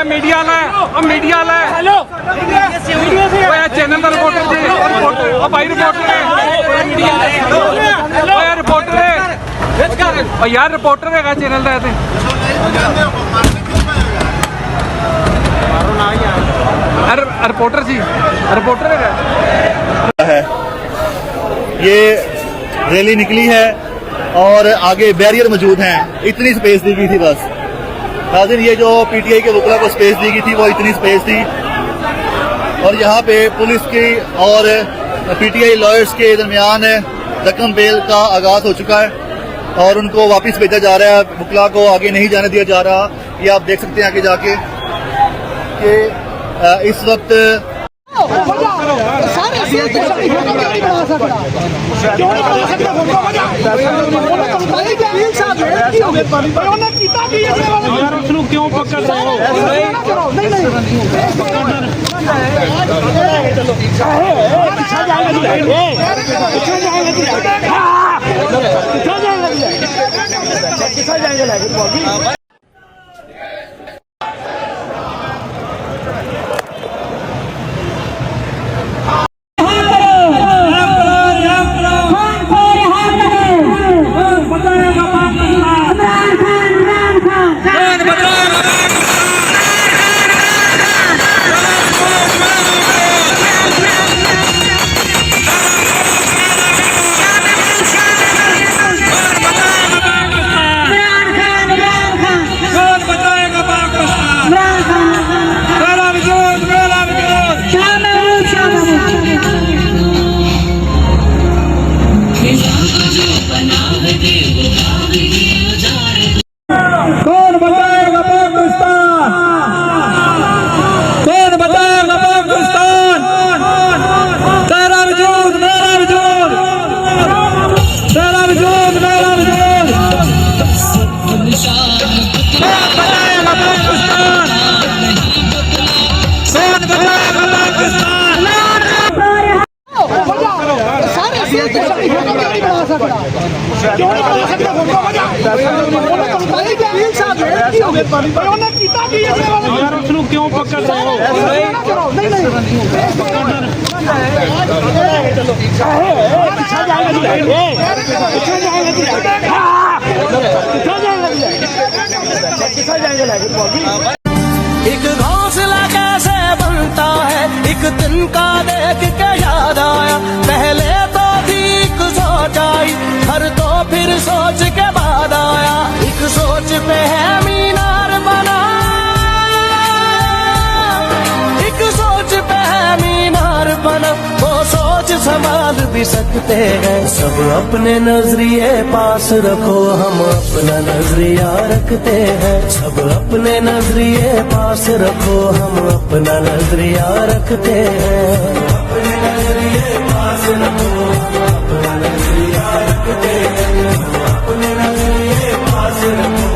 Media वाला है hello channel का रिपोर्टर जी भाई रिपोर्टर है यार रिपोर्टर है चैनल का रिपोर्टर जी रिपोर्टर है। ये रैली निकली है और आगे बैरियर मौजूद हैं, इतनी स्पेस दी गई थी बस। नाज़रीन ये जो पीटीआई के वकला को स्पेस दी गई थी वो इतनी स्पेस थी और यहाँ पे पुलिस की और पीटीआई लॉयर्स के दरमियान रकम बेल का आगाज हो चुका है और उनको वापस भेजा जा रहा है, वकला को आगे नहीं जाने दिया जा रहा। ये आप देख सकते हैं आगे जाके कि इस वक्त क्यों पकड़ रहे हो क्यों पकड़ रहे हो एक घोंसला कैसे बनता है एक दिन का देख के याद आया, पहले तो ठीक सोच आई हर तो फिर सोच के बाद आया, एक सोच पे है मीनार बना, एक सोच पे है मीनार बना, वो सोच संभाल भी सकते हैं। सब अपने नजरिए पास रखो हम अपना नजरिया रखते हैं, सब अपने नजरिए पास रखो हम अपना नजरिया रखते हैं, अपने नजरिए पास रखो हम अपना नजरिया रखते हैं, अपने नजरिए पास रखो।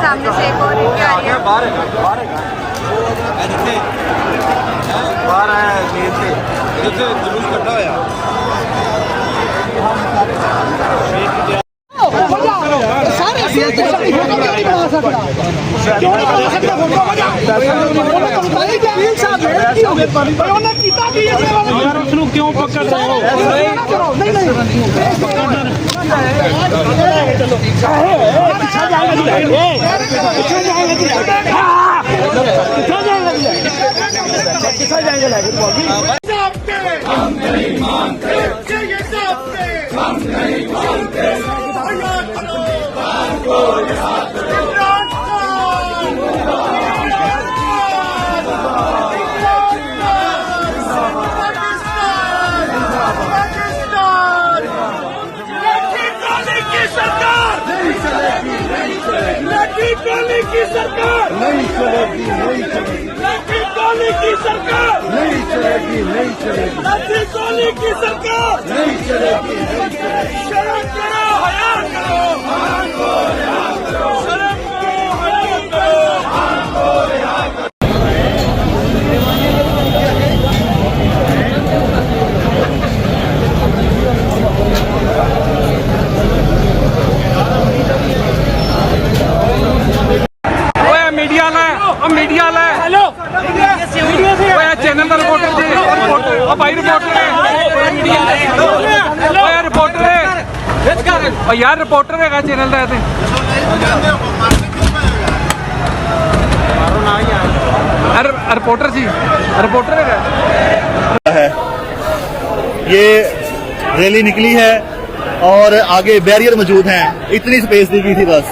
सामने से एक और क्या आ रही है बाहर है जुलूस कटा हुआ क्यों पकड़ रहे हो हम नहीं मानते हम नहीं मानते टोली की सरकार नहीं चलेगी, नहीं चलेगी। लाठी टोली की सरकार नहीं चलेगी, नहीं चलेगी। लाठी टोली की सरकार नहीं चलेगी, नहीं चलेगी। शर्म करो, हया करो, मान को रिहा करो। शर्म करो, हया करो, मान को रिहा करो। और यार रिपोर्टर है चैनल का रिपोर्टर सी रिपोर्टर है। ये रैली निकली है और आगे बैरियर मौजूद हैं, इतनी स्पेस दी गई थी बस।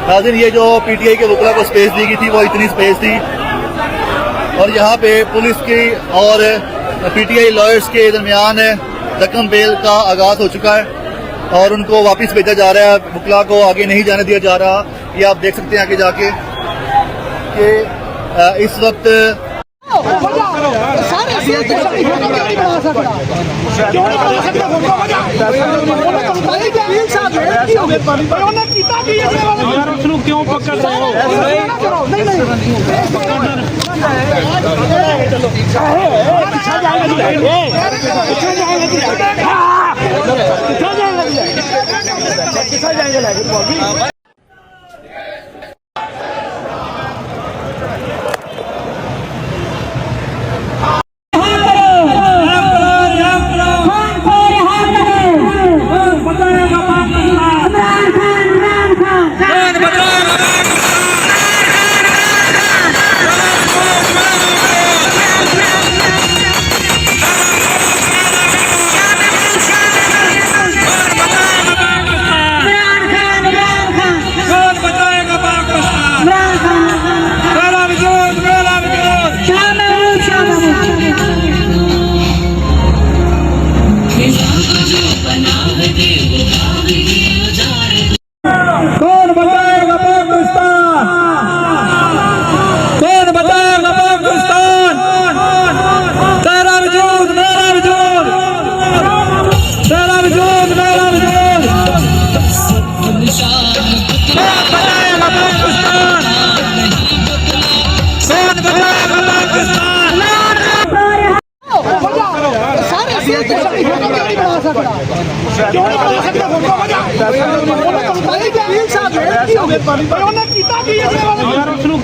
नाज़रीन, ये जो पीटीआई के वकला को स्पेस दी गई थी वो इतनी स्पेस थी, और यहाँ पे पुलिस की और पीटीआई लॉयर्स के दरमियान रकम बेल का आगाज हो चुका है और उनको वापस भेजा जा रहा है, वकला को आगे नहीं जाने दिया जा रहा। ये आप देख सकते हैं आगे जाके कि इस वक्त क्यों पकड़ रहे हो?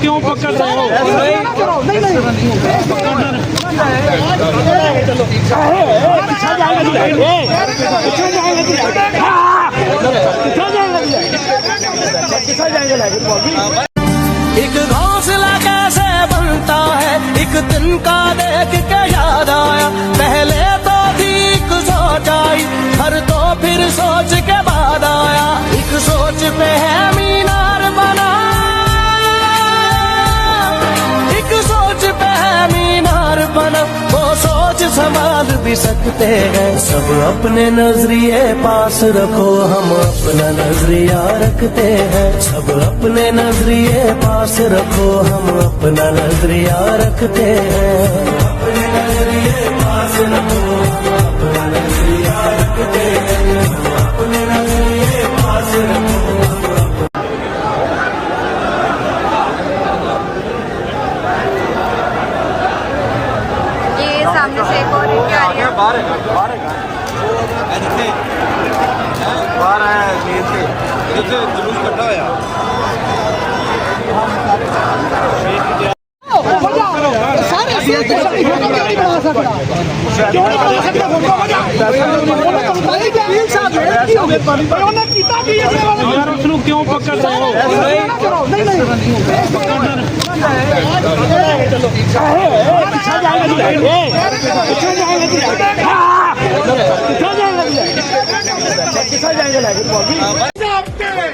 क्यों पकड़ रहे हो? एक घोंसला कैसे बनता है, एक दिन का देख के याद आया। पहले तो थी एक सोच आई, हर तो फिर सोच के बाद आया। एक सोच पे है मीनार बना, एक सोच पे है मीनार बना। वो सोच संभाल भी सकते हैं, सब अपने नजरिए पास रखो, हम अपना नजरिया रखते हैं। सब अपने नजरिए पास रखो, हम अपना नजरिया रखते हैं। अपने नजरिए पास रखो, हम अपना नजरिया रखते हैं। अपने नजरिए पास रखो। ये सामने से एक और रैली आ रही है। जुलूस कट्टा होया क्यों पकड़ रहे हो?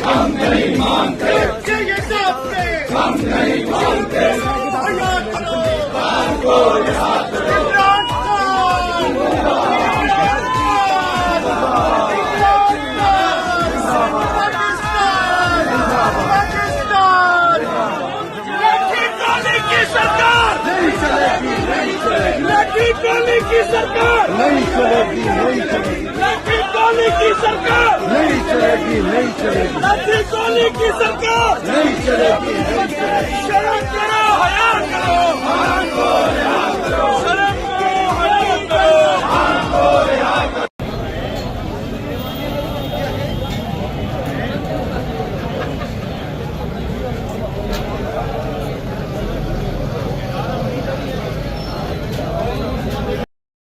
हम नहीं मानते, हम नहीं मानते। लकी की सरकार नहीं चलेगी, नहीं चलेगी। लकी की सरकार नहीं चलेगी, नहीं चलेगी। लकी की सरकार नहीं चलेगी, नहीं चलेगी।